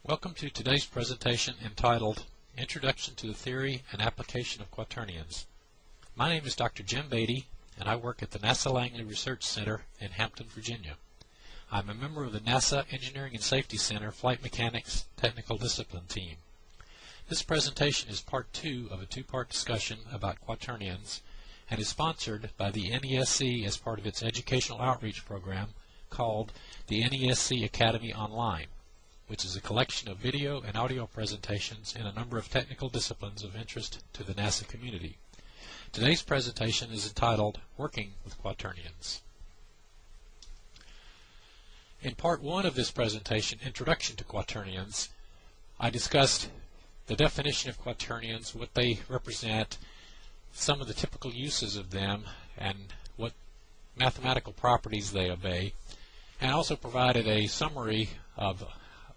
Welcome to today's presentation entitled Introduction to the Theory and Application of Quaternions. My name is Dr. Jim Beatty, and I work at the NASA Langley Research Center in Hampton, Virginia. I'm a member of the NASA Engineering and Safety Center Flight Mechanics Technical Discipline Team. This presentation is part 2 of a two-part discussion about Quaternions and is sponsored by the NESC as part of its educational outreach program called the NESC Academy Online, which is a collection of video and audio presentations in a number of technical disciplines of interest to the NASA community. Today's presentation is entitled Working with Quaternions. In part 1 of this presentation, Introduction to Quaternions, I discussed the definition of quaternions, what they represent, some of the typical uses of them, and what mathematical properties they obey, and also provided a summary of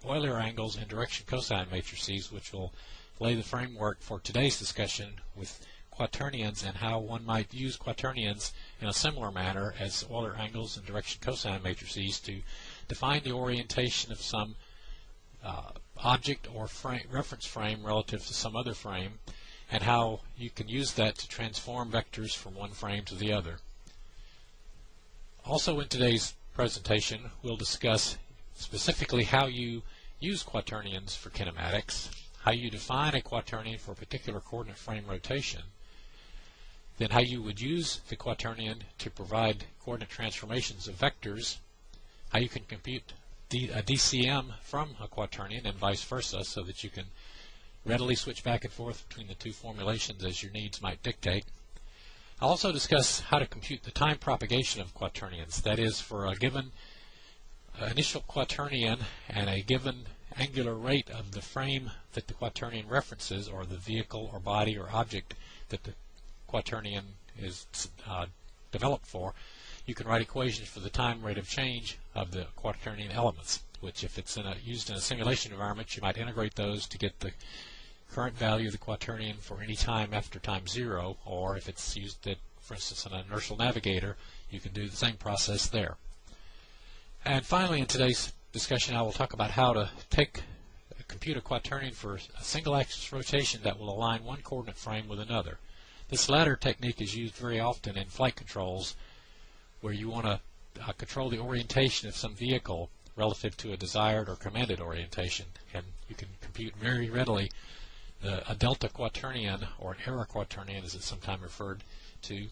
Euler angles and direction cosine matrices, which will lay the framework for today's discussion with quaternions and how one might use quaternions in a similar manner as Euler angles and direction cosine matrices to define the orientation of some object or reference frame relative to some other frame, and how you can use that to transform vectors from one frame to the other. Also in today's presentation, we'll discuss specifically how you use quaternions for kinematics, how you define a quaternion for a particular coordinate frame rotation, then how you would use the quaternion to provide coordinate transformations of vectors, how you can compute a DCM from a quaternion and vice versa so that you can readily switch back and forth between the two formulations as your needs might dictate. I'll also discuss how to compute the time propagation of quaternions, that is, for a given initial quaternion and a given angular rate of the frame that the quaternion references, or the vehicle or body or object that the quaternion is developed for, you can write equations for the time rate of change of the quaternion elements, which if it's used in a simulation environment, you might integrate those to get the current value of the quaternion for any time after time 0, or if it's used, for instance, in an inertial navigator, you can do the same process there. And finally, in today's discussion, I will talk about how to compute a quaternion for a single axis rotation that will align one coordinate frame with another. This latter technique is used very often in flight controls, where you want to control the orientation of some vehicle relative to a desired or commanded orientation, and you can compute very readily a delta quaternion, or an error quaternion as it's sometimes referred to,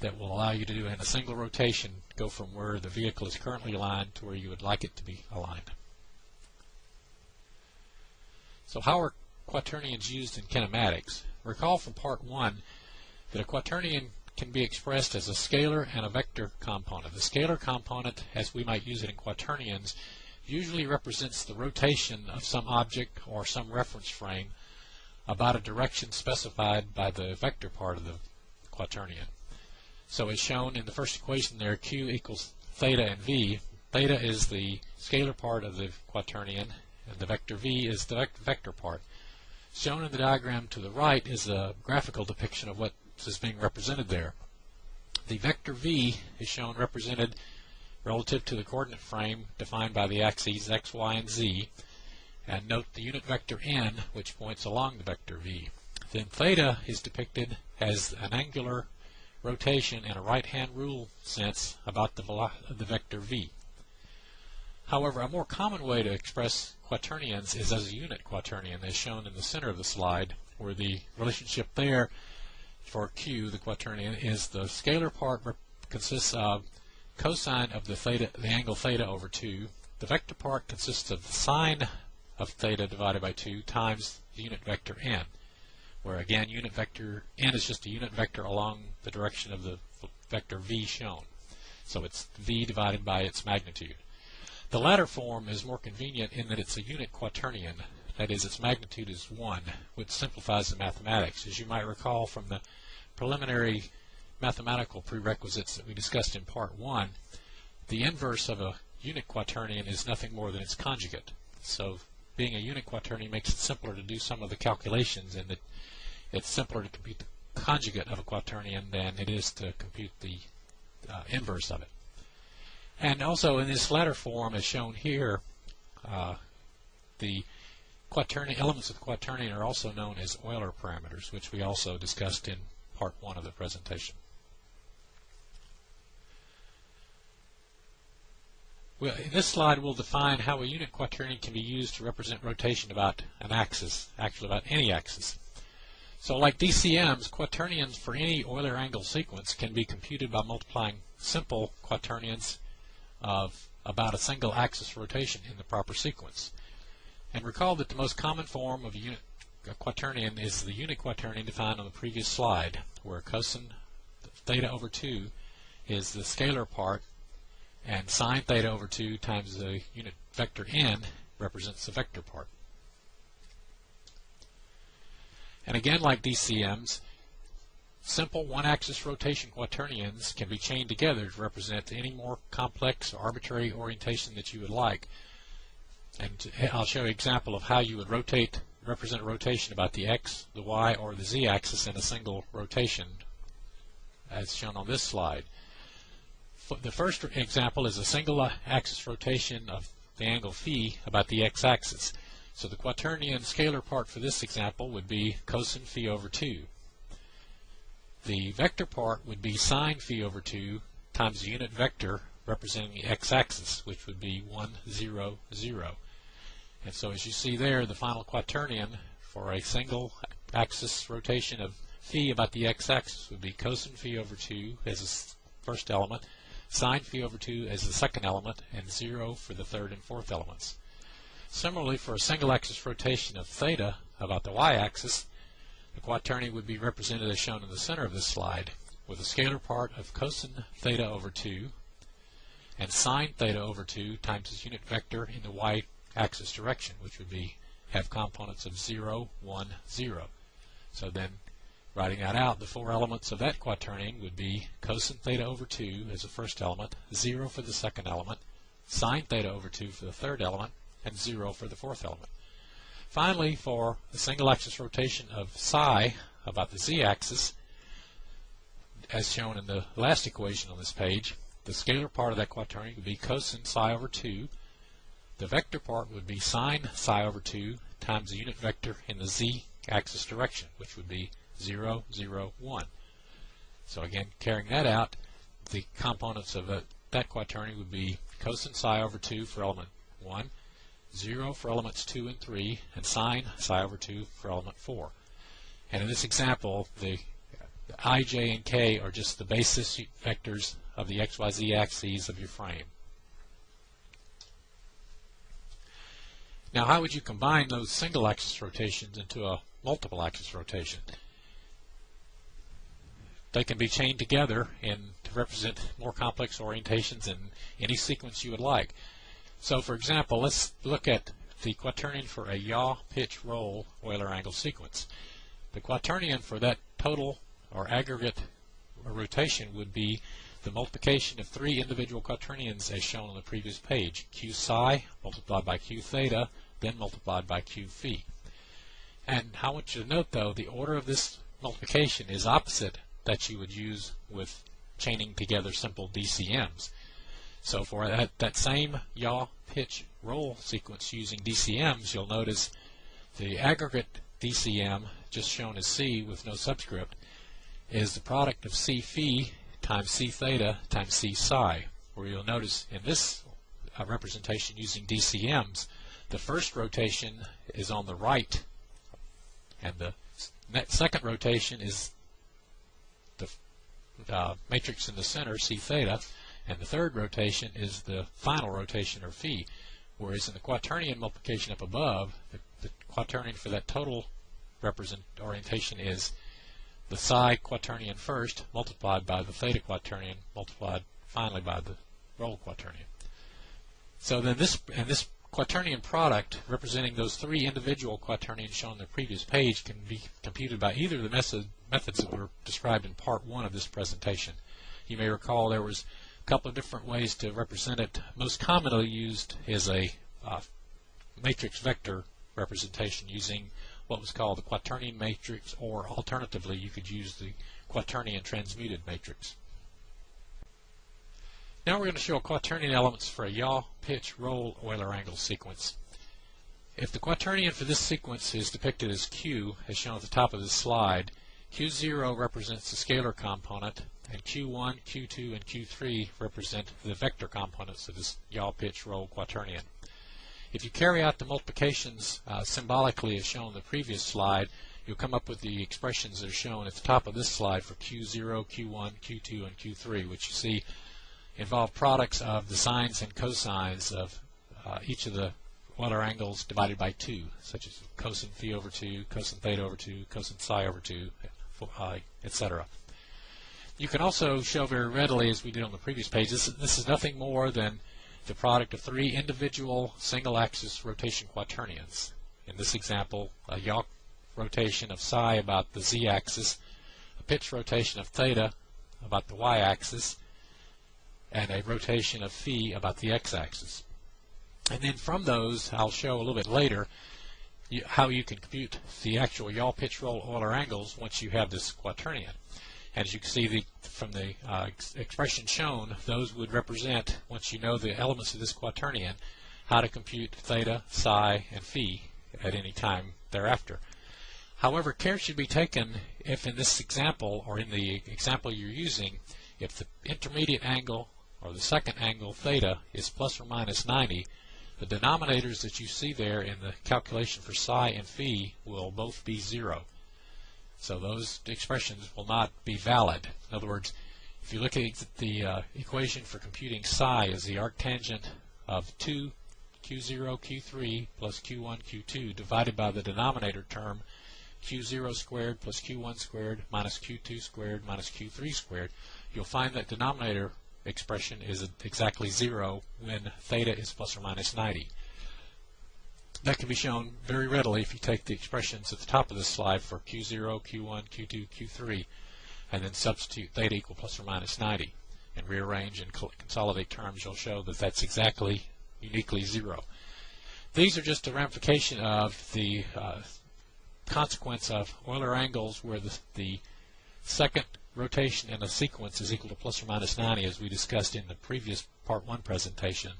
that will allow you to do in a single rotation go from where the vehicle is currently aligned to where you would like it to be aligned. So how are quaternions used in kinematics? Recall from part 1 that a quaternion can be expressed as a scalar and a vector component. The scalar component, as we might use it in quaternions, usually represents the rotation of some object or some reference frame about a direction specified by the vector part of the quaternion. So as shown in the first equation there, Q equals theta and V. Theta is the scalar part of the quaternion, and the vector V is the vector part. Shown in the diagram to the right is a graphical depiction of what is being represented there. The vector V is shown represented relative to the coordinate frame defined by the axes x, y, and z, and note the unit vector n, which points along the vector V. Then theta is depicted as an angular rotation in a right-hand rule sense about the vector V. However, a more common way to express quaternions is as a unit quaternion, as shown in the center of the slide, where the relationship there for Q, the quaternion, is the scalar part consists of cosine of the angle theta over 2. The vector part consists of the sine of theta divided by 2 times the unit vector n, where again unit vector n is just a unit vector along the direction of the vector v shown. So it's v divided by its magnitude. The latter form is more convenient in that it's a unit quaternion, that is, its magnitude is 1, which simplifies the mathematics. As you might recall from the preliminary mathematical prerequisites that we discussed in part 1, the inverse of a unit quaternion is nothing more than its conjugate. So being a unit quaternion makes it simpler to do some of the calculations, in that it's simpler to compute the conjugate of a quaternion than it is to compute the inverse of it. And also in this latter form, as shown here, the elements of the quaternion are also known as Euler parameters, which we also discussed in part 1 of the presentation. Well, in this slide, we'll define how a unit quaternion can be used to represent rotation about an axis, actually about any axis. So like DCMs, quaternions for any Euler angle sequence can be computed by multiplying simple quaternions of about a single axis rotation in the proper sequence. And recall that the most common form of a quaternion is the unit quaternion defined on the previous slide, where cosine theta over 2 is the scalar part, and sine theta over 2 times the unit vector n represents the vector part. And again, like DCMs, simple one-axis rotation quaternions can be chained together to represent any more complex or arbitrary orientation that you would like. And I'll show you an example of how you would represent a rotation about the x, the y, or the z axis in a single rotation, as shown on this slide. The first example is a single axis rotation of the angle phi about the x-axis. So the quaternion scalar part for this example would be cosine phi over 2. The vector part would be sine phi over 2 times the unit vector representing the x-axis, which would be 1, 0, 0. And so as you see there, the final quaternion for a single axis rotation of phi about the x-axis would be cosine phi over 2 as the first element, sine phi over 2 as the second element, and 0 for the third and fourth elements. Similarly, for a single axis rotation of theta about the y-axis, the quaternion would be represented as shown in the center of this slide, with a scalar part of cosine theta over 2 and sine theta over 2 times its unit vector in the y-axis direction, which would have components of 0, 1, 0. So then, writing that out, the four elements of that quaternion would be cosine theta over 2 as the first element, 0 for the second element, sine theta over 2 for the third element, and 0 for the fourth element. Finally, for the single axis rotation of psi about the z-axis, as shown in the last equation on this page, the scalar part of that quaternion would be cosine psi over 2. The vector part would be sine psi over 2 times the unit vector in the z-axis direction, which would be 0, 0, 1. So again, carrying that out, the components of that quaternion would be cosine psi over 2 for element 1, 0 for elements 2 and 3, and sine psi over 2 for element 4. And in this example, the I, j, and k are just the basis vectors of the x, y, z axes of your frame. Now, how would you combine those single axis rotations into a multiple axis rotation? They can be chained together to represent more complex orientations in any sequence you would like. So, for example, let's look at the quaternion for a yaw, pitch, roll Euler angle sequence. The quaternion for that total or aggregate rotation would be the multiplication of three individual quaternions as shown on the previous page. Q psi multiplied by Q theta, then multiplied by Q phi. And I want you to note, though, the order of this multiplication is opposite that you would use with chaining together simple DCMs. So for that same yaw, pitch, roll sequence using DCMs, you'll notice the aggregate DCM, just shown as C with no subscript, is the product of C phi times C theta times C psi, where you'll notice in this representation using DCMs, the first rotation is on the right, and the second rotation is the matrix in the center, C theta, and the third rotation is the final rotation, or phi, whereas in the quaternion multiplication up above, the quaternion for that total orientation is the psi quaternion first, multiplied by the theta quaternion, multiplied finally by the roll quaternion. So then this quaternion product, representing those three individual quaternions shown on the previous page, can be computed by either of the methods that were described in part 1 of this presentation. You may recall there was a couple of different ways to represent it. Most commonly used is a matrix vector representation using what was called the quaternion matrix, or alternatively you could use the quaternion transmuted matrix. Now we're going to show quaternion elements for a yaw, pitch, roll Euler angle sequence. If the quaternion for this sequence is depicted as Q, as shown at the top of this slide, Q0 represents the scalar component, and Q1, Q2, and Q3 represent the vector components of this yaw, pitch, roll quaternion. If you carry out the multiplications symbolically as shown in the previous slide, you'll come up with the expressions that are shown at the top of this slide for Q0, Q1, Q2, and Q3, which you see involve products of the sines and cosines of each of the Euler angles divided by 2, such as cosine phi over 2, cosine theta over 2, cosine psi over 2, etc. You can also show very readily, as we did on the previous pages, this is nothing more than the product of 3 individual single-axis rotation quaternions. In this example, a yaw rotation of psi about the z-axis, a pitch rotation of theta about the y-axis, and a rotation of phi about the x-axis. And then from those, I'll show a little bit later how you can compute the actual yaw, pitch, roll Euler angles once you have this quaternion. And as you can see from the expression shown, those would represent, once you know the elements of this quaternion, how to compute theta, psi, and phi at any time thereafter. However, care should be taken if in this example, or in the example you're using, if the intermediate angle, or the second angle, theta, is plus or minus 90, the denominators that you see there in the calculation for psi and phi will both be 0. So those expressions will not be valid. In other words, if you look at the equation for computing psi as the arctangent of 2 Q0 Q3 plus Q1 Q2 divided by the denominator term Q0 squared plus Q1 squared minus Q2 squared minus Q3 squared, you'll find that denominator expression is exactly 0 when theta is plus or minus 90. That can be shown very readily if you take the expressions at the top of this slide for Q0, Q1, Q2, Q3, and then substitute theta equal plus or minus 90, and rearrange and consolidate terms. You'll show that that's exactly uniquely 0. These are just a ramification of the consequence of Euler angles where the second rotation in a sequence is equal to plus or minus 90, as we discussed in the previous Part 1 presentation.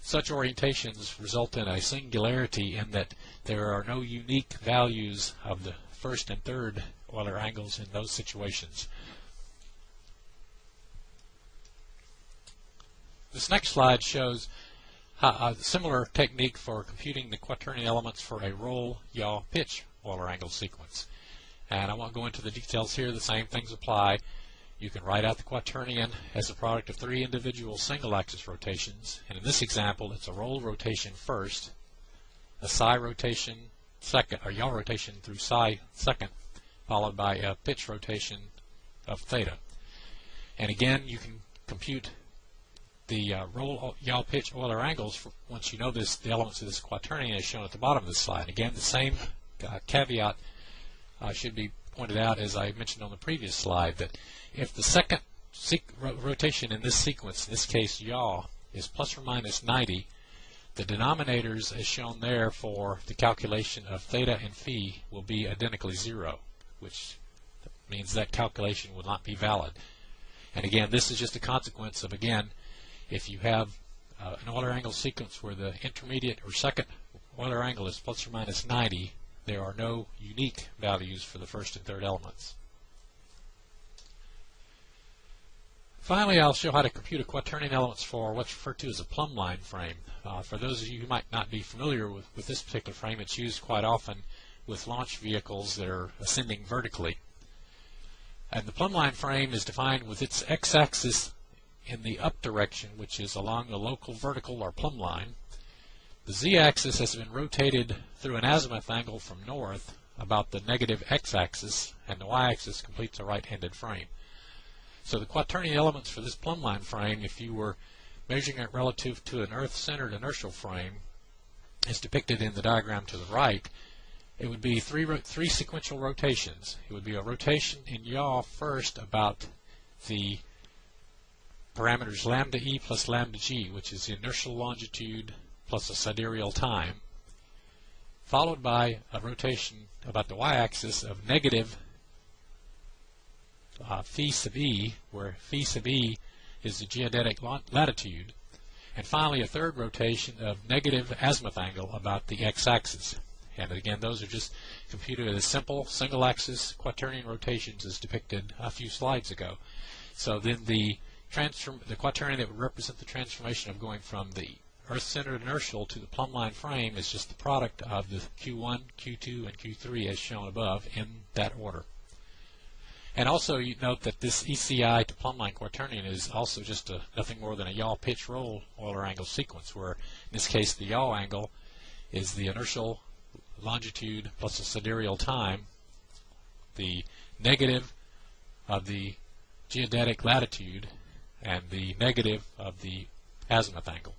Such orientations result in a singularity in that there are no unique values of the first and third Euler angles in those situations. This next slide shows a similar technique for computing the quaternion elements for a roll, yaw, pitch Euler angle sequence. And I won't go into the details here. The same things apply. You can write out the quaternion as a product of 3 individual single-axis rotations. And in this example, it's a roll rotation first, a psi rotation second, or yaw rotation through psi second, followed by a pitch rotation of theta. And again, you can compute the roll, yaw, pitch Euler angles once you know the elements of this quaternion as shown at the bottom of the slide. Again, the same caveat should be pointed out as I mentioned on the previous slide, that if the second rotation in this sequence, in this case yaw, is plus or minus 90, the denominators as shown there for the calculation of theta and phi will be identically 0, which means that calculation will not be valid. And again, this is just a consequence of, again, if you have an Euler angle sequence where the intermediate or second Euler angle is plus or minus 90, there are no unique values for the first and third elements. Finally, I'll show how to compute a quaternion elements for what's referred to as a plumb line frame. For those of you who might not be familiar with this particular frame, it's used quite often with launch vehicles that are ascending vertically. And the plumb line frame is defined with its x-axis in the up direction, which is along the local vertical or plumb line. The z-axis has been rotated through an azimuth angle from north about the negative x-axis, and the y-axis completes a right-handed frame. So the quaternion elements for this plumb line frame, if you were measuring it relative to an Earth-centered inertial frame, is depicted in the diagram to the right. It would be three sequential rotations. It would be a rotation in yaw first about the parameters lambda e plus lambda g, which is the inertial longitude plus a sidereal time, followed by a rotation about the y-axis of negative phi sub e, where phi sub e is the geodetic latitude, And finally, a third rotation of negative azimuth angle about the x-axis. And again, those are just computed as simple single-axis quaternion rotations as depicted a few slides ago. So then the quaternion that would represent the transformation of going from the Earth-centered inertial to the plumbline frame is just the product of the Q1, Q2, and Q3 as shown above in that order. And also you note that this ECI to plumbline quaternion is also just nothing more than a yaw pitch roll Euler angle sequence, where in this case the yaw angle is the inertial longitude plus the sidereal time, the negative of the geodetic latitude, and the negative of the azimuth angle.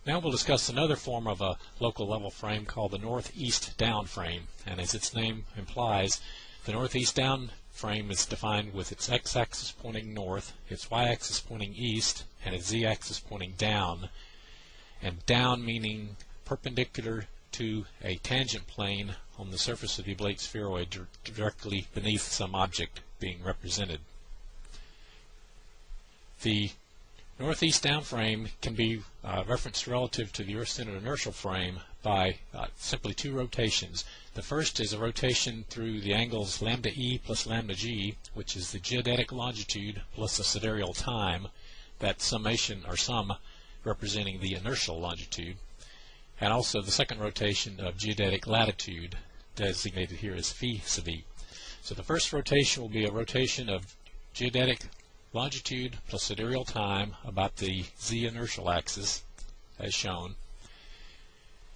Now we'll discuss another form of a local level frame called the northeast down frame, and as its name implies, the northeast down frame is defined with its x-axis pointing north, its y-axis pointing east, and its z-axis pointing down, and down meaning perpendicular to a tangent plane on the surface of the oblate spheroid directly beneath some object being represented. The northeast down frame can be referenced relative to the Earth-centered inertial frame by simply two rotations. The first is a rotation through the angles lambda e plus lambda g, which is the geodetic longitude plus the sidereal time, that summation or sum representing the inertial longitude, and also the second rotation of geodetic latitude, designated here as phi sub e. So the first rotation will be a rotation of geodetic longitude plus sidereal time about the z inertial axis, as shown.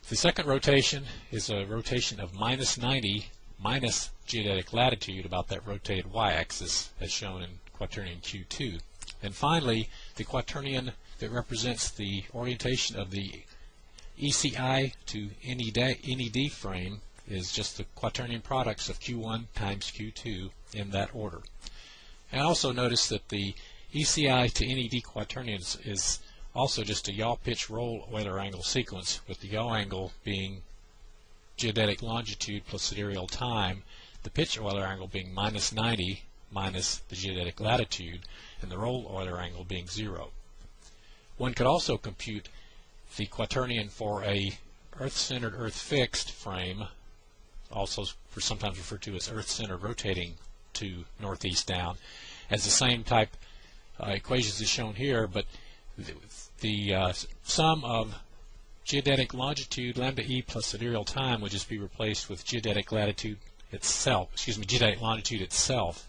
The second rotation is a rotation of minus 90 minus geodetic latitude about that rotated y-axis, as shown in quaternion Q2. And finally, the quaternion that represents the orientation of the ECI to NED frame is just the quaternion products of Q1 times Q2 in that order. And also notice that the ECI to NED quaternions is also just a yaw pitch roll Euler angle sequence, with the yaw angle being geodetic longitude plus sidereal time, the pitch Euler angle being minus 90 minus the geodetic latitude, and the roll Euler angle being 0. One could also compute the quaternion for a Earth-centered, Earth-fixed frame, also sometimes referred to as Earth-centered rotating to northeast down, as the same type equations as shown here, but the sum of geodetic longitude lambda e plus sidereal time would just be replaced with geodetic latitude itself, geodetic longitude itself,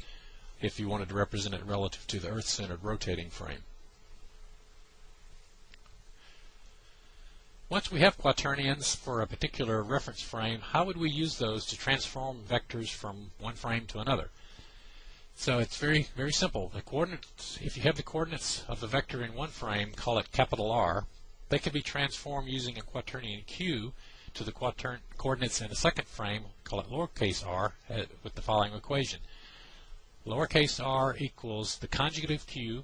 if you wanted to represent it relative to the Earth-centered rotating frame. Once we have quaternions for a particular reference frame, how would we use those to transform vectors from one frame to another? So it's very, very simple. The coordinates, if you have the coordinates of the vector in one frame, call it capital R. They can be transformed using a quaternion Q to the coordinates in the second frame, call it lowercase r, with the following equation. Lowercase r equals the conjugate of Q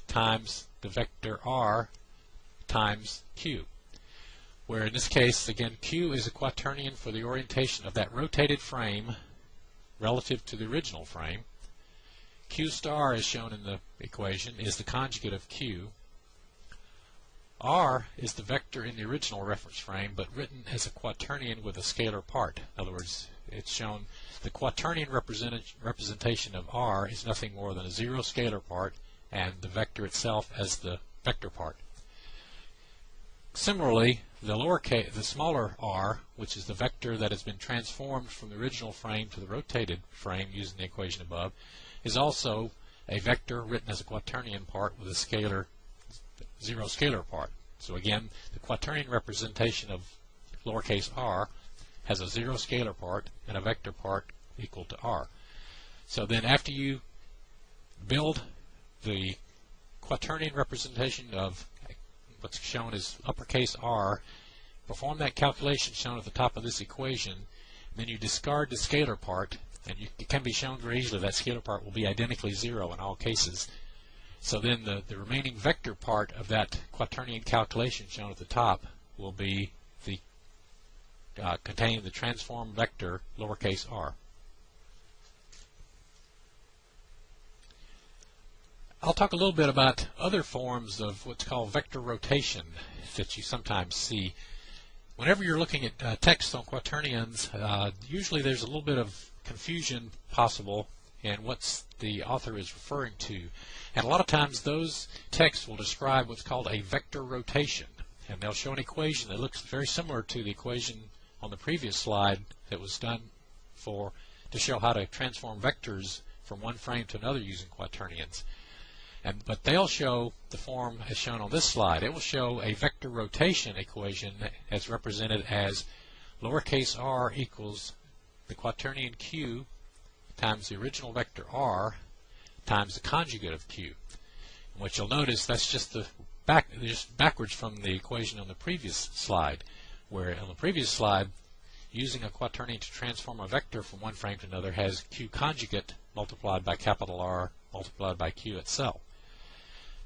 times the vector R times Q, where in this case, again, Q is a quaternion for the orientation of that rotated frame relative to the original frame. Q star, as shown in the equation, is the conjugate of Q. R is the vector in the original reference frame, but written as a quaternion with a scalar part. In other words, it's shown the quaternion representation of R is nothing more than a zero scalar part, and the vector itself as the vector part. Similarly, the smaller r, which is the vector that has been transformed from the original frame to the rotated frame using the equation above, is also a vector written as a quaternion part with a scalar, zero scalar part. So again, the quaternion representation of lowercase r has a zero scalar part and a vector part equal to r. So then after you build the quaternion representation of what's shown as uppercase R, perform that calculation shown at the top of this equation, then you discard the scalar part, and it can be shown very easily that scalar part will be identically zero in all cases. So then the remaining vector part of that quaternion calculation shown at the top will be the containing the transform vector lowercase r. I'll talk a little bit about other forms of what's called vector rotation that you sometimes see. Whenever you're looking at text on quaternions, usually there's a little bit of confusion possible in what the author is referring to. And a lot of times those texts will describe what's called a vector rotation. And they'll show an equation that looks very similar to the equation on the previous slide that was done to show how to transform vectors from one frame to another using quaternions. But they'll show the form as shown on this slide. It will show a vector rotation equation as represented as lowercase r equals the quaternion q times the original vector r times the conjugate of q. And what you'll notice, that's just backwards from the equation on the previous slide, where on the previous slide, using a quaternion to transform a vector from one frame to another has q conjugate multiplied by capital R multiplied by q itself.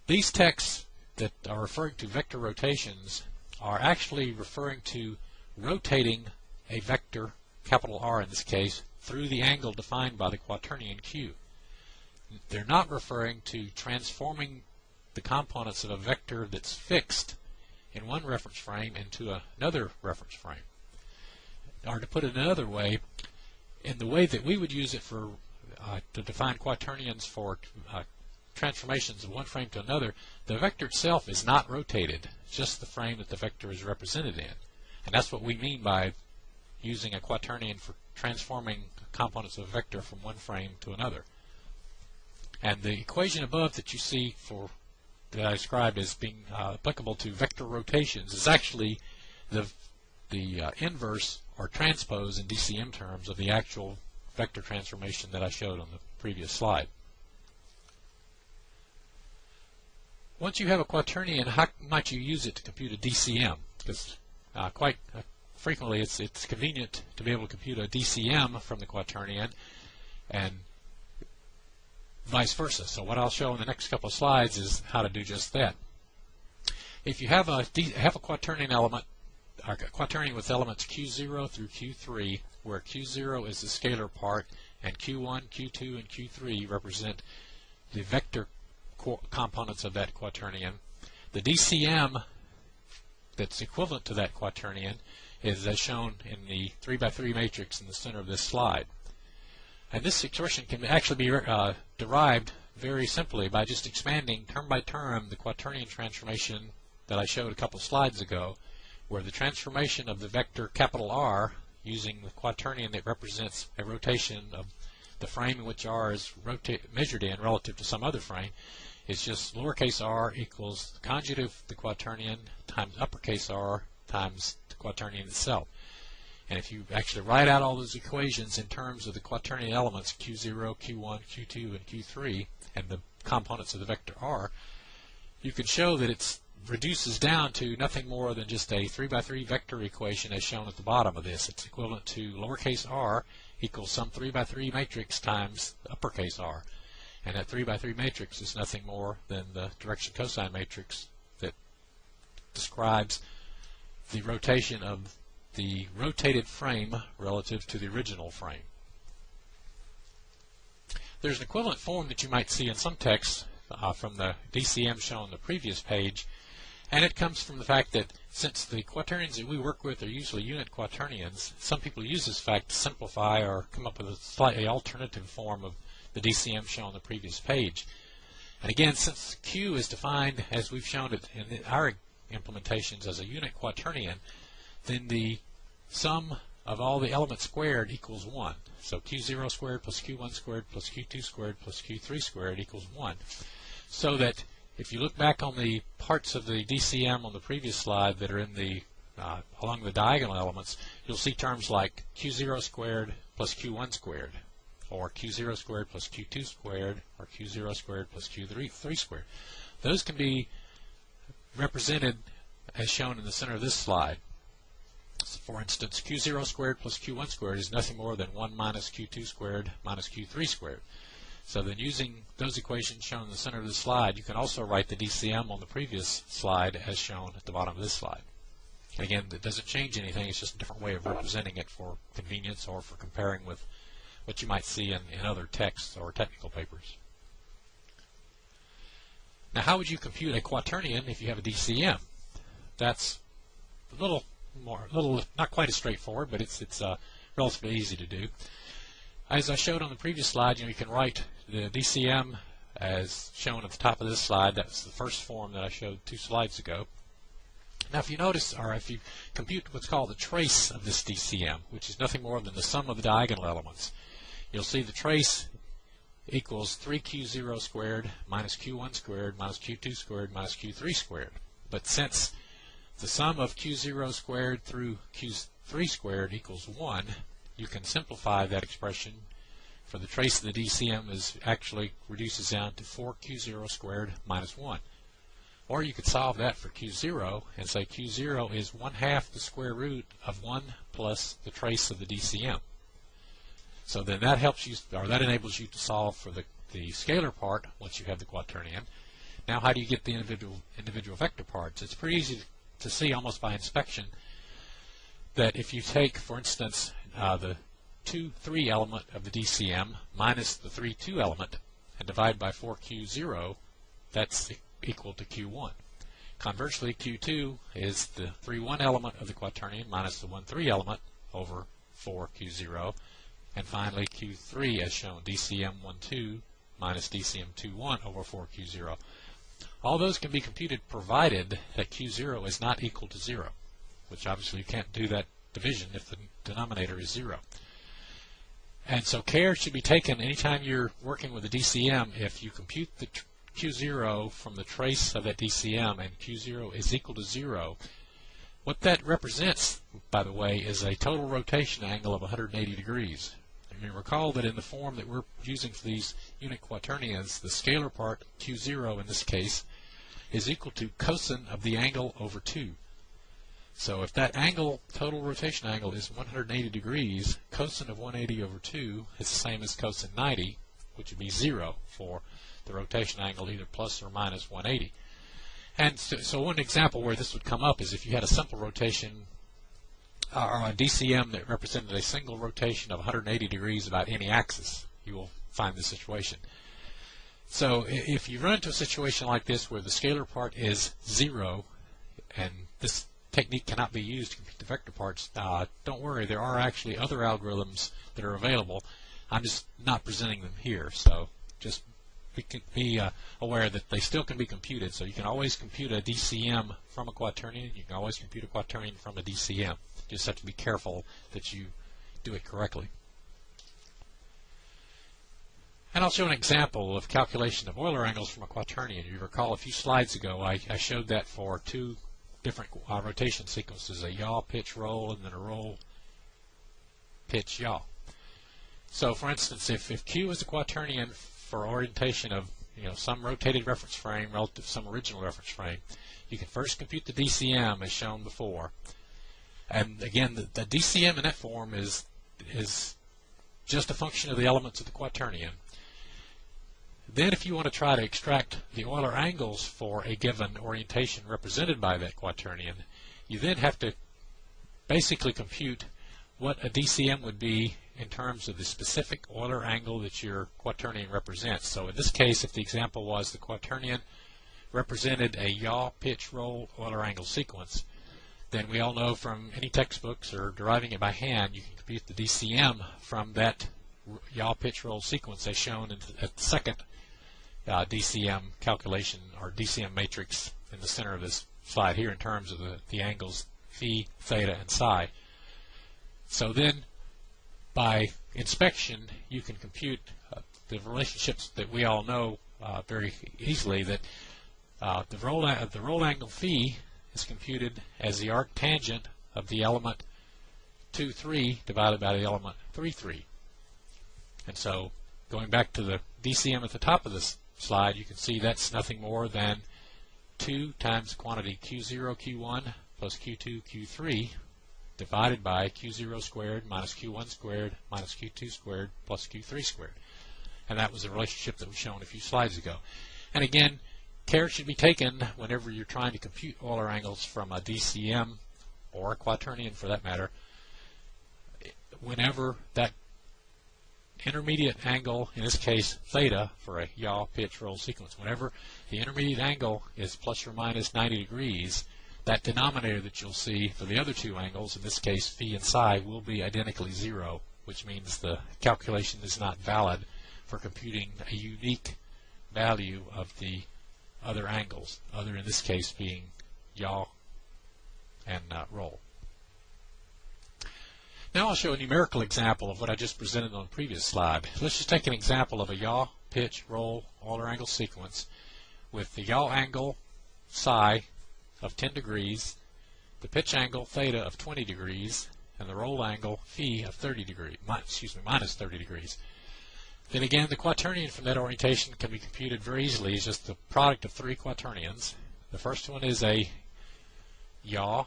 These texts that are referring to vector rotations are actually referring to rotating a vector, capital R in this case, through the angle defined by the quaternion q. They're not referring to transforming the components of a vector that's fixed in one reference frame into another reference frame. Or to put it another way, in the way that we would use it for to define quaternions for transformations of one frame to another, the vector itself is not rotated, just the frame that the vector is represented in. And that's what we mean by using a quaternion for transforming components of a vector from one frame to another. And the equation above that you see that I described as being applicable to vector rotations is actually the inverse or transpose in DCM terms of the actual vector transformation that I showed on the previous slide. Once you have a quaternion, how might you use it to compute a DCM? Because quite frequently it's convenient to be able to compute a DCM from the quaternion and vice versa. So what I'll show in the next couple of slides is how to do just that. If you have a quaternion element, or a quaternion with elements Q0 through Q3, where Q0 is the scalar part and Q1, Q2, and Q3 represent the vector components of that quaternion, the DCM that's equivalent to that quaternion is as shown in the 3x3 matrix in the center of this slide. And this expression can actually be derived very simply by just expanding term by term the quaternion transformation that I showed a couple slides ago, where the transformation of the vector capital R using the quaternion that represents a rotation of the frame in which R is measured in relative to some other frame is just lowercase r equals the conjugate of the quaternion times uppercase R times the quaternion itself. And if you actually write out all those equations in terms of the quaternion elements Q0, Q1, Q2, and Q3 and the components of the vector R, you can show that it reduces down to nothing more than just a 3x3 vector equation as shown at the bottom of this. It's equivalent to lowercase r equals some 3x3 matrix times uppercase R. And that 3x3 matrix is nothing more than the direction cosine matrix that describes the rotation of the rotated frame relative to the original frame. There's an equivalent form that you might see in some texts from the DCM shown on the previous page, and it comes from the fact that since the quaternions that we work with are usually unit quaternions, some people use this fact to simplify or come up with a slightly alternative form of the DCM shown on the previous page. And again, since Q is defined as we've shown it in our implementations as a unit quaternion, then the sum of all the elements squared equals 1. So Q0 squared plus Q1 squared plus Q2 squared plus Q3 squared equals 1. So that if you look back on the parts of the DCM on the previous slide that are in the along the diagonal elements, you'll see terms like Q0 squared plus Q1 squared, or Q0 squared plus Q2 squared, or Q0 squared plus Q3 squared. Those can be represented as shown in the center of this slide. So for instance, Q0 squared plus Q1 squared is nothing more than 1 minus Q2 squared minus Q3 squared. So then using those equations shown in the center of the slide, you can also write the DCM on the previous slide as shown at the bottom of this slide. And again, it doesn't change anything, it's just a different way of representing it for convenience or for comparing with what you might see in other texts or technical papers. Now, how would you compute a quaternion if you have a DCM? That's a little not quite as straightforward, but it's relatively easy to do. As I showed on the previous slide, you can write the DCM as shown at the top of this slide. That was the first form that I showed 2 slides ago. Now, if you notice, or if you compute what's called the trace of this DCM, which is nothing more than the sum of the diagonal elements, you'll see the trace equals 3q0 squared minus q1 squared minus q2 squared minus q3 squared. But since the sum of q0 squared through q3 squared equals 1, you can simplify that expression for the trace of the DCM is actually reduces down to 4q0 squared minus 1. Or you could solve that for q0 and say q0 is 1/2 the square root of 1 plus the trace of the DCM. So then that helps you, or that enables you to solve for the scalar part once you have the quaternion. Now, how do you get the individual vector parts? It's pretty easy to see almost by inspection that if you take, for instance, the 2,3 element of the DCM minus the 3,2 element and divide by 4q0, that's equal to q1. Conversely, q2 is the 3,1 element of the quaternion minus the 1,3 element over 4q0. And finally, q3 as shown, DCM12 minus DCM21 over 4q0. All those can be computed provided that q0 is not equal to 0, which obviously you can't do that division if the denominator is 0. And so care should be taken anytime you're working with a DCM. If you compute the q0 from the trace of that DCM and q0 is equal to 0, what that represents, by the way, is a total rotation angle of 180 degrees. And you recall that in the form that we're using for these unit quaternions, the scalar part, q0 in this case, is equal to cosine of the angle over 2. So if that angle, total rotation angle, is 180 degrees, cosine of 180 over 2 is the same as cosine 90, which would be 0 for the rotation angle, either plus or minus 180. And so one example where this would come up is if you had a simple rotation or a DCM that represented a single rotation of 180 degrees about any axis, you will find this situation. So if you run into a situation like this where the scalar part is 0 and this technique cannot be used to compute the vector parts, don't worry, there are actually other algorithms that are available. I'm just not presenting them here, so just be aware that they still can be computed. So you can always compute a DCM from a quaternion. You can always compute a quaternion from a DCM. You just have to be careful that you do it correctly. And I'll show an example of calculation of Euler angles from a quaternion. You recall a few slides ago I showed that for 2 different rotation sequences, a yaw, pitch, roll, and then a roll, pitch, yaw. So for instance, if Q is a quaternion for orientation of some rotated reference frame relative to some original reference frame, you can first compute the DCM as shown before. And again, the DCM in that form is just a function of the elements of the quaternion. Then if you want to try to extract the Euler angles for a given orientation represented by that quaternion, you then have to basically compute what a DCM would be in terms of the specific Euler angle that your quaternion represents. So in this case, if the example was the quaternion represented a yaw, pitch, roll Euler angle sequence, then we all know from any textbooks or deriving it by hand, you can compute the DCM from that yaw, pitch, roll sequence as shown at the second DCM calculation or DCM matrix in the center of this slide here in terms of the angles phi, theta, and psi. So then by inspection you can compute the relationships that we all know very easily, that the roll angle phi is computed as the arc tangent of the element 2, 3 divided by the element 3, 3. And so going back to the DCM at the top of this slide, you can see that's nothing more than 2 times the quantity q0, q1 plus q2, q3 divided by q0 squared minus q1 squared minus q2 squared plus q3 squared. And that was a relationship that was shown a few slides ago. And again, care should be taken whenever you're trying to compute Euler angles from a DCM or a quaternion for that matter, whenever that intermediate angle, in this case theta, for a yaw, pitch, roll sequence. Whenever the intermediate angle is plus or minus 90 degrees, that denominator that you'll see for the other two angles, in this case phi and psi, will be identically 0, which means the calculation is not valid for computing a unique value of the other angles, other in this case being yaw and roll. Now I'll show a numerical example of what I just presented on the previous slide. Let's just take an example of a yaw, pitch, roll, Euler angle sequence with the yaw angle psi of 10 degrees, the pitch angle theta of 20 degrees, and the roll angle phi of 30 degrees, minus 30 degrees. Then again, the quaternion from that orientation can be computed very easily. It's just the product of three quaternions. The first one is a yaw,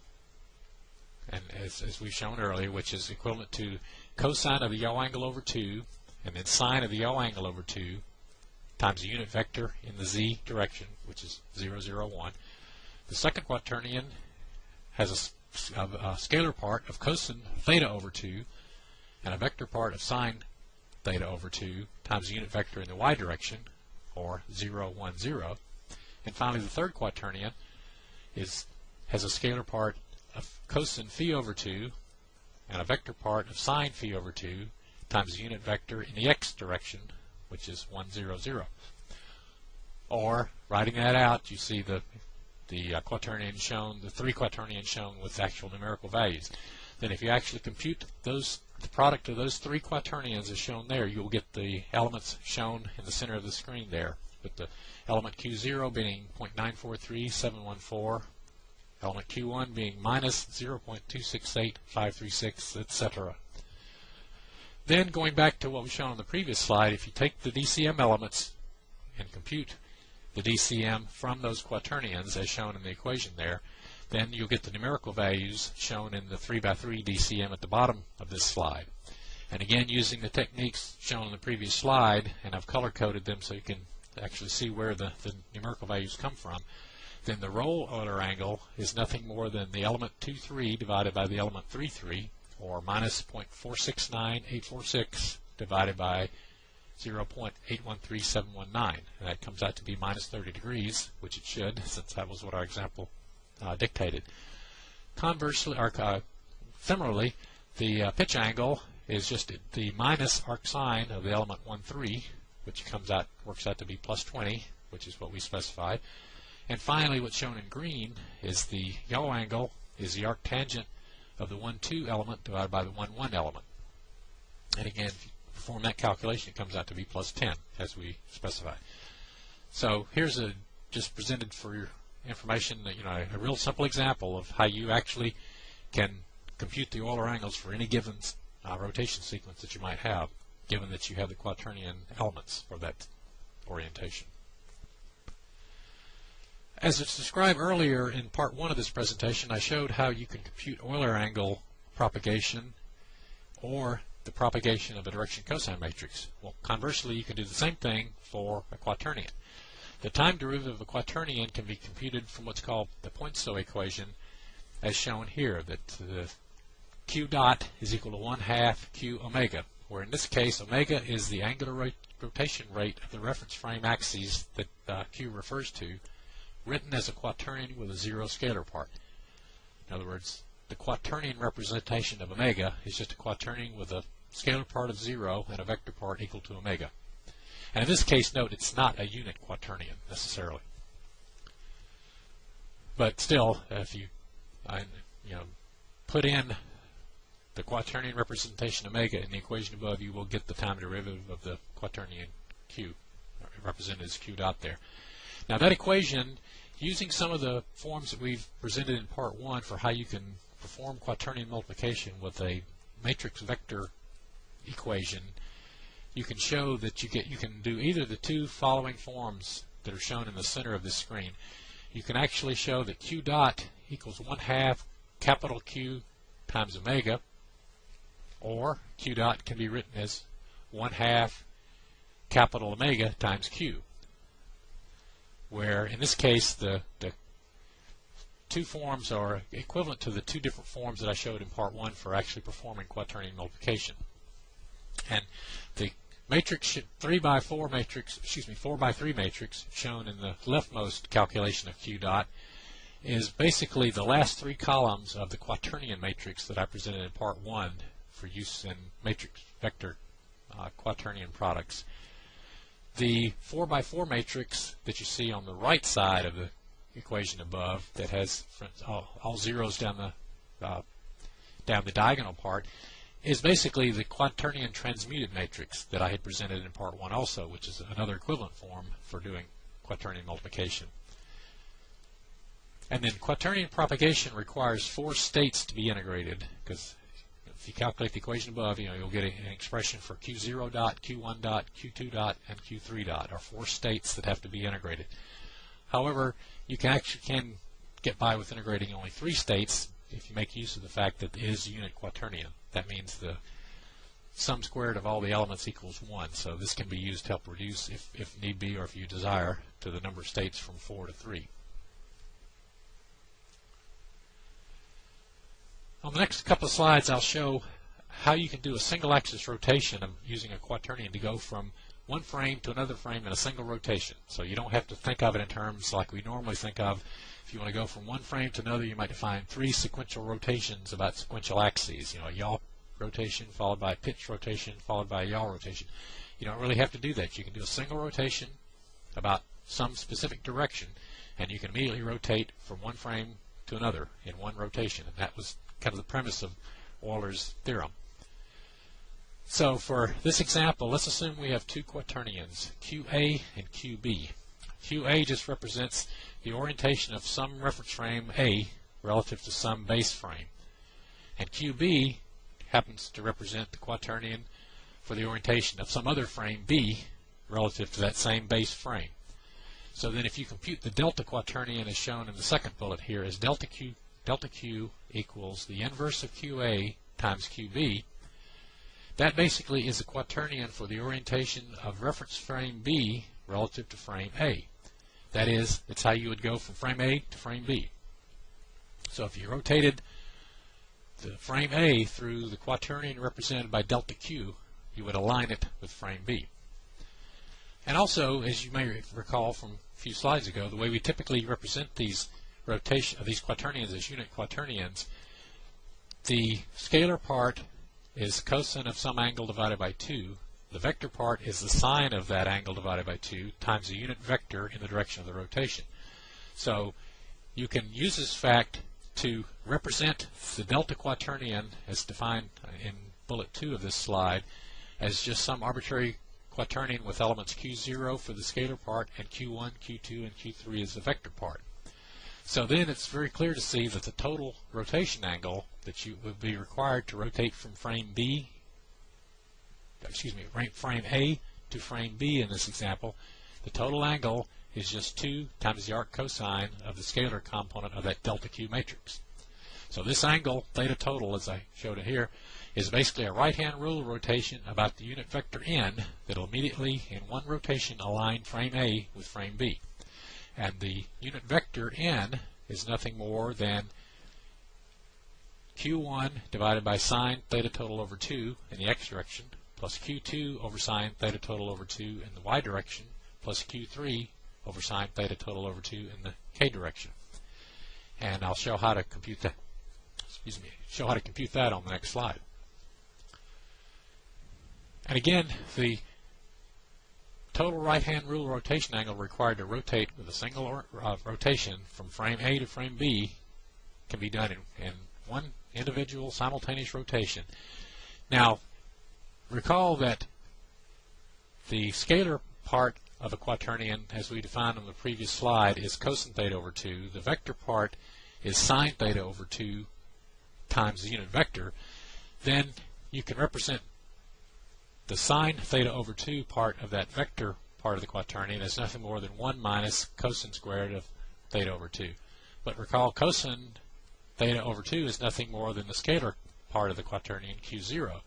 and as we've shown earlier, which is equivalent to cosine of the yaw angle over 2, and then sine of the yaw angle over 2, times the unit vector in the z direction, which is 0, 0, 1. The second quaternion has a scalar part of cosine theta over 2, and a vector part of sine theta over 2, times the unit vector in the y direction, or 0, 1, 0. And finally, the third quaternion has a scalar part of cosine phi over 2 and a vector part of sine phi over 2 times the unit vector in the x direction, which is 1, 0, 0. Or, writing that out, you see the quaternion shown, the three quaternions shown with actual numerical values. Then if you actually compute those, the product of those three quaternions is shown there, you'll get the elements shown in the center of the screen there, with the element Q0 being 0.943714, element Q1 being minus 0.268536, etc. Then going back to what was shown on the previous slide, if you take the DCM elements and compute the DCM from those quaternions as shown in the equation there, then you'll get the numerical values shown in the 3x3 DCM at the bottom of this slide. And again, using the techniques shown in the previous slide, and I've color-coded them so you can actually see where the numerical values come from, then the roll Euler angle is nothing more than the element 2,3 divided by the element 3,3, or minus 0.469846 divided by 0.813719. And that comes out to be minus 30 degrees, which it should, since that was what our example dictated. Conversely, or similarly, the pitch angle is just the minus arc sine of the element 1,3, which works out to be plus 20, which is what we specified. And finally, what's shown in green is the yaw angle is the arctangent of the 1,2 element divided by the 1,1 element. And again, if you perform that calculation, it comes out to be plus 10, as we specified. So here's just presented for your information, a real simple example of how you actually can compute the Euler angles for any given rotation sequence that you might have, given that you have the quaternion elements for that orientation. As it's described earlier in part 1 of this presentation, I showed how you can compute Euler angle propagation or the propagation of a direction cosine matrix. Well, conversely, you can do the same thing for a quaternion. The time derivative of a quaternion can be computed from what's called the Poinsot equation, as shown here, that the q dot is equal to 1/2 q omega, where in this case omega is the angular rotation rate of the reference frame axes that q refers to, written as a quaternion with a zero scalar part. In other words, the quaternion representation of omega is just a quaternion with a scalar part of 0 and a vector part equal to omega. And in this case, note, it's not a unit quaternion necessarily. But still, if you put in the quaternion representation omega in the equation above, you will get the time derivative of the quaternion q, represented as q dot there. Now that equation, using some of the forms that we've presented in part 1 for how you can perform quaternion multiplication with a matrix vector equation, you can show that you can do either the two following forms that are shown in the center of this screen. You can actually show that q dot equals 1/2 capital Q times omega, or q dot can be written as 1/2 capital omega times q, where in this case the two forms are equivalent to the two different forms that I showed in part 1 for actually performing quaternion multiplication. And the matrix 3 by 4 matrix, 4 by 3 matrix shown in the leftmost calculation of Q dot is basically the last 3 columns of the quaternion matrix that I presented in part 1 for use in matrix vector quaternion products. The 4 by 4 matrix that you see on the right side of the equation above that has all zeros down the diagonal part is basically the quaternion transmuted matrix that I had presented in part 1 also, which is another equivalent form for doing quaternion multiplication. And then quaternion propagation requires 4 states to be integrated, because if you calculate the equation above, you'll get an expression for Q0 dot, Q1 dot, Q2 dot, and Q3 dot, are 4 states that have to be integrated. However, you can get by with integrating only 3 states if you make use of the fact that it is a unit quaternion. That means the sum squared of all the elements equals 1. So this can be used to help reduce, if need be, or if you desire, to the number of states from 4 to 3. On the next couple of slides, I'll show how you can do a single axis rotation of using a quaternion to go from one frame to another frame in a single rotation. So you don't have to think of it in terms like we normally think of. If you want to go from one frame to another, you might define 3 sequential rotations about sequential axes. A yaw rotation followed by a pitch rotation followed by a yaw rotation. You don't really have to do that. You can do a single rotation about some specific direction, and you can immediately rotate from one frame to another in one rotation. And that was kind of the premise of Euler's theorem. So for this example, let's assume we have 2 quaternions, QA and QB. QA just represents the orientation of some reference frame A relative to some base frame. And QB happens to represent the quaternion for the orientation of some other frame B relative to that same base frame. So then if you compute the delta quaternion as shown in the second bullet here as delta Q equals the inverse of QA times QB, that basically is a quaternion for the orientation of reference frame B relative to frame A. That is, it's how you would go from frame A to frame B. So if you rotated the frame A through the quaternion represented by delta Q, you would align it with frame B. And also, as you may recall from a few slides ago, the way we typically represent these quaternions as unit quaternions, the scalar part is cosine of some angle divided by 2. The vector part is the sine of that angle divided by 2 times the unit vector in the direction of the rotation. So you can use this fact to represent the delta quaternion as defined in bullet 2 of this slide as just some arbitrary quaternion with elements Q0 for the scalar part and Q1, Q2, and Q3 as the vector part. So then it's very clear to see that the total rotation angle that you would be required to rotate from frame A to frame B in this example, the total angle is just 2 times the arc cosine of the scalar component of that delta Q matrix. So this angle, theta total, as I showed it here, is basically a right-hand rule rotation about the unit vector n that will immediately, in one rotation, align frame A with frame B. And the unit vector n is nothing more than Q1 divided by sine theta total over 2 in the x direction, plus Q2 over sine theta total over 2 in the y direction, plus Q3 over sine theta total over 2 in the k direction. And I'll show how to compute that. Show how to compute that on the next slide. And again, the total right-hand rule rotation angle required to rotate with a single rotation from frame A to frame B can be done in one individual simultaneous rotation. Now, recall that the scalar part of a quaternion, as we defined on the previous slide, is cosine theta over 2. The vector part is sine theta over 2 times the unit vector. Then you can represent the sine theta over 2 part of that vector part of the quaternion as nothing more than 1 minus cosine squared of theta over 2. But recall, cosine theta over 2 is nothing more than the scalar part of the quaternion, Q0.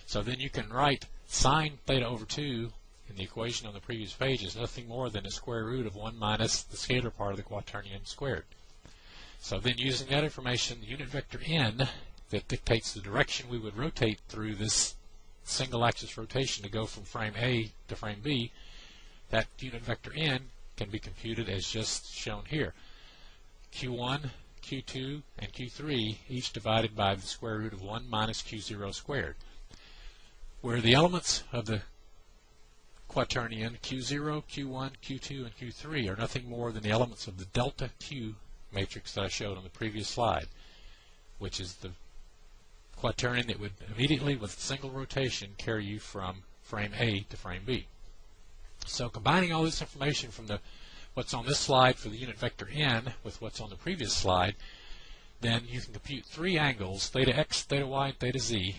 So then you can write sine theta over 2 in the equation on the previous page is nothing more than the square root of 1 minus the scalar part of the quaternion squared. So then using that information, the unit vector n that dictates the direction we would rotate through this single axis rotation to go from frame A to frame B, that unit vector n can be computed as just shown here. Q1, Q2, and Q3 each divided by the square root of 1 minus Q0 squared, where the elements of the quaternion Q0, Q1, Q2, and Q3 are nothing more than the elements of the delta Q matrix that I showed on the previous slide, which is the quaternion that would immediately, with a single rotation, carry you from frame A to frame B. So combining all this information from what's on this slide for the unit vector n with what's on the previous slide, then you can compute three angles, theta x, theta y, and theta z,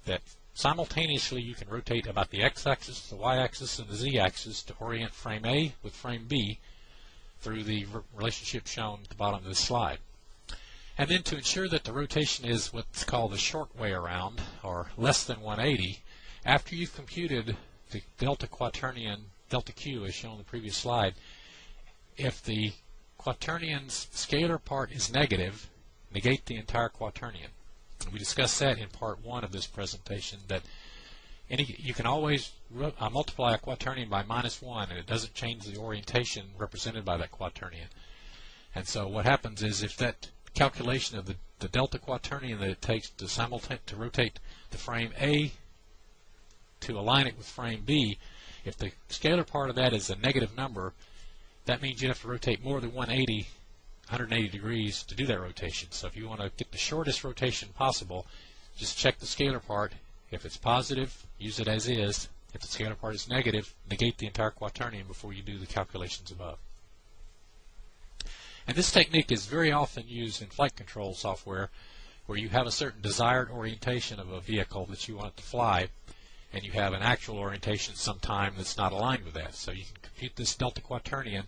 that simultaneously you can rotate about the x-axis, the y-axis, and the z-axis to orient frame A with frame B through the relationship shown at the bottom of this slide. And then to ensure that the rotation is what's called the short way around, or less than 180, after you've computed the delta quaternion, delta Q as shown on the previous slide, if the quaternion's scalar part is negative, negate the entire quaternion. And we discussed that in part 1 of this presentation, that you can always multiply a quaternion by -1 and it doesn't change the orientation represented by that quaternion. And so what happens is, if that calculation of the delta quaternion that it takes to rotate the frame A to align it with frame B, if the scalar part of that is a negative number, that means you have to rotate more than 180 degrees to do that rotation. So if you want to get the shortest rotation possible, just check the scalar part. If it's positive, use it as is. If the scalar part is negative, negate the entire quaternion before you do the calculations above. And this technique is very often used in flight control software, where you have a certain desired orientation of a vehicle that you want it to fly, and you have an actual orientation sometime that's not aligned with that. So you can compute this delta quaternion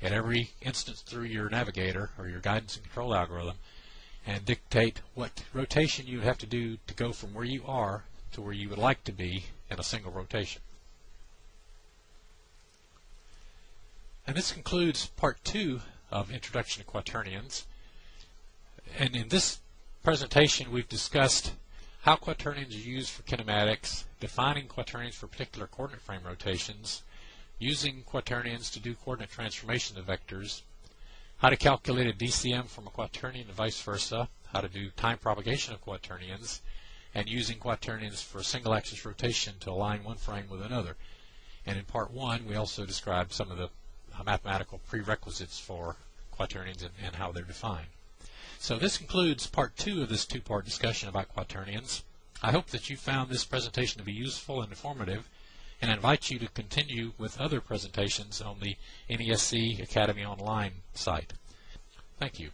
at every instance through your navigator or your guidance and control algorithm, and dictate what rotation you have to do to go from where you are to where you would like to be in a single rotation. And this concludes part 2 of Introduction to Quaternions. And in this presentation we've discussed how quaternions are used for kinematics, defining quaternions for particular coordinate frame rotations, using quaternions to do coordinate transformation of vectors, how to calculate a DCM from a quaternion and vice versa, how to do time propagation of quaternions, and using quaternions for a single axis rotation to align one frame with another. And in part 1 we also described some of the mathematical prerequisites for quaternions and how they're defined. So this concludes part 2 of this two-part discussion about quaternions. I hope that you found this presentation to be useful and informative, and I invite you to continue with other presentations on the NESC Academy Online site. Thank you.